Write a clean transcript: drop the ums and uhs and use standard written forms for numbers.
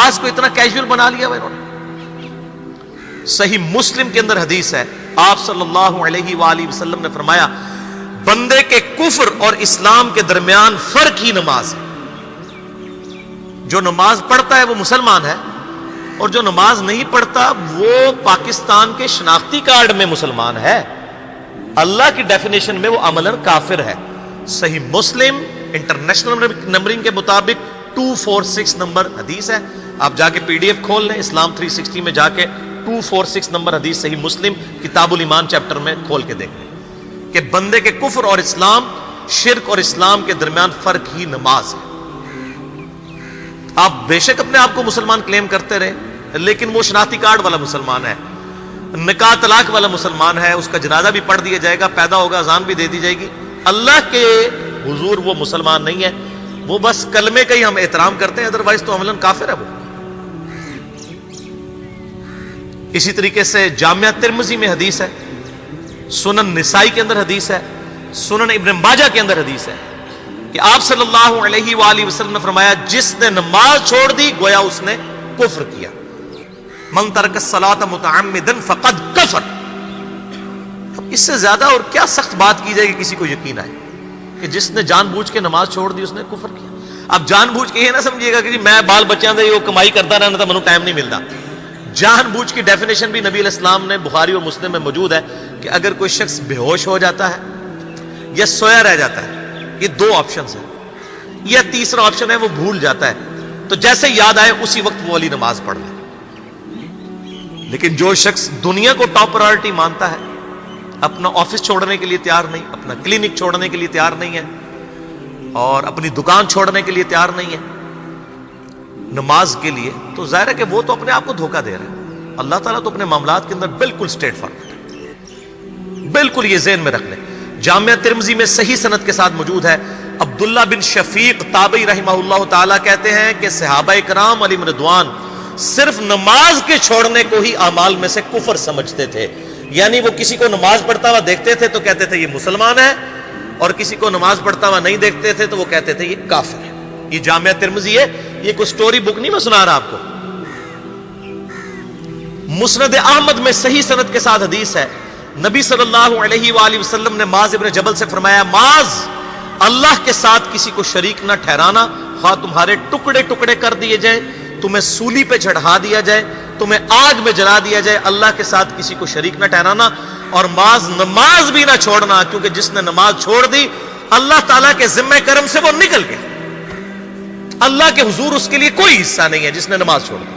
نماز کو اتنا کیجول بنا لیا انہوں نے۔ صحیح مسلم کے اندر حدیث ہے، آپ صلی اللہ علیہ وآلہ وسلم نے فرمایا بندے کے کفر اور اسلام کے درمیان فرق ہی نماز ہے۔ جو نماز پڑھتا ہے وہ مسلمان ہے، اور جو نماز نہیں پڑھتا وہ پاکستان کے شناختی کارڈ میں مسلمان ہے، اللہ کی ڈیفینیشن میں وہ عملاً کافر ہے۔ صحیح مسلم انٹرنیشنل نمبرنگ کے مطابق 246 نمبر حدیث ہے، آپ جا کے پی ڈی ایف کھول لیں اسلام 360 میں جا کے 246 نمبر حدیث صحیح مسلم کتاب الایمان چیپٹر میں کھول کے دیکھ لیں کہ بندے کے کفر اور اسلام، شرک اور اسلام کے درمیان فرق ہی نماز ہے۔ آپ بے شک اپنے آپ کو مسلمان کلیم کرتے رہے، لیکن وہ شناختی کارڈ والا مسلمان ہے، نکاح طلاق والا مسلمان ہے، اس کا جنازہ بھی پڑھ دیا جائے گا، پیدا ہوگا اذان بھی دے دی جائے گی، اللہ کے حضور وہ مسلمان نہیں ہے، وہ بس کلمے کا ہی ہم احترام کرتے ہیں، ادروائز تو عملاً کافر ہے وہ۔ اسی طریقے سے جامعہ ترمذی میں حدیث ہے، سنن نسائی کے اندر حدیث ہے، سنن ابن ماجہ کے اندر حدیث ہے کہ آپ صلی اللہ علیہ وآلہ وسلم نے فرمایا جس نے نماز چھوڑ دی گویا اس نے کفر کیا، من ترک الصلاۃ متعمدا فقد کفر۔ اس سے زیادہ اور کیا سخت بات کی جائے کہ کسی کو یقین آئے کہ جس نے جان بوجھ کے نماز چھوڑ دی اس نے کفر کیا۔ اب جان بوجھ کے یہ نہ سمجھیے گا کہ جی میں بال بچیاں دے وہ کمائی کرتا رہنا تھا، مجھے ٹائم نہیں ملتا۔ جان بوجھ کی ڈیفینیشن بھی نبی علیہ السلام نے بخاری و مسلم میں موجود ہے کہ اگر کوئی شخص بے ہوش ہو جاتا ہے یا سویا رہ جاتا ہے، یہ دو آپشنز ہیں، یا تیسرا آپشن ہے وہ بھول جاتا ہے، تو جیسے یاد آئے اسی وقت وہ والی نماز پڑھ لے۔ لیکن جو شخص دنیا کو ٹاپ پرائورٹی مانتا ہے، اپنا آفس چھوڑنے کے لیے تیار نہیں، اپنا کلینک چھوڑنے کے لیے تیار نہیں ہے، اور اپنی دکان چھوڑنے کے لیے تیار نہیں ہے نماز کے لیے، تو ظاہر ہے کہ وہ تو اپنے آپ کو دھوکہ دے رہا ہے۔ اللہ تعالیٰ تو اپنے معاملات کے اندر بالکل اسٹریٹ فارورڈ ہے، بالکل یہ ذہن میں رکھ لیں۔ جامعہ ترمذی میں صحیح سند کے ساتھ موجود ہے، عبداللہ بن شفیق تابعی رحمہ اللہ تعالیٰ کہتے ہیں کہ صحابہ کرام علیہم رضوان صرف نماز کے چھوڑنے کو ہی اعمال میں سے کفر سمجھتے تھے، یعنی وہ کسی کو نماز پڑھتا ہوا دیکھتے تھے تو کہتے تھے یہ مسلمان ہے، اور کسی کو نماز پڑھتا ہوا نہیں دیکھتے تھے تو وہ کہتے تھے یہ کافر ہے۔ یہ جامعہ ترمذی ہے، یہ کوئی سٹوری بک نہیں میں سنا رہا آپ کو۔ مسند احمد میں صحیح سند کے ساتھ حدیث ہے، نبی صلی اللہ علیہ وآلہ وسلم نے معاذ ابن جبل سے فرمایا معاذ اللہ کے ساتھ کسی کو شریک نہ ٹھہرانا، خواہ تمہارے ٹکڑے ٹکڑے کر دیے جائیں، تمہیں سولی پہ چڑھا دیا جائے، تمہیں آگ میں جلا دیا جائے، اللہ کے ساتھ کسی کو شریک نہ ٹھہرانا، اور معاذ نماز بھی نہ چھوڑنا، کیونکہ جس نے نماز چھوڑ دی اللہ تعالیٰ کے ذمہ کرم سے وہ نکل گیا، اللہ کے حضور اس کے لیے کوئی حصہ نہیں ہے جس نے نماز چھوڑ دی۔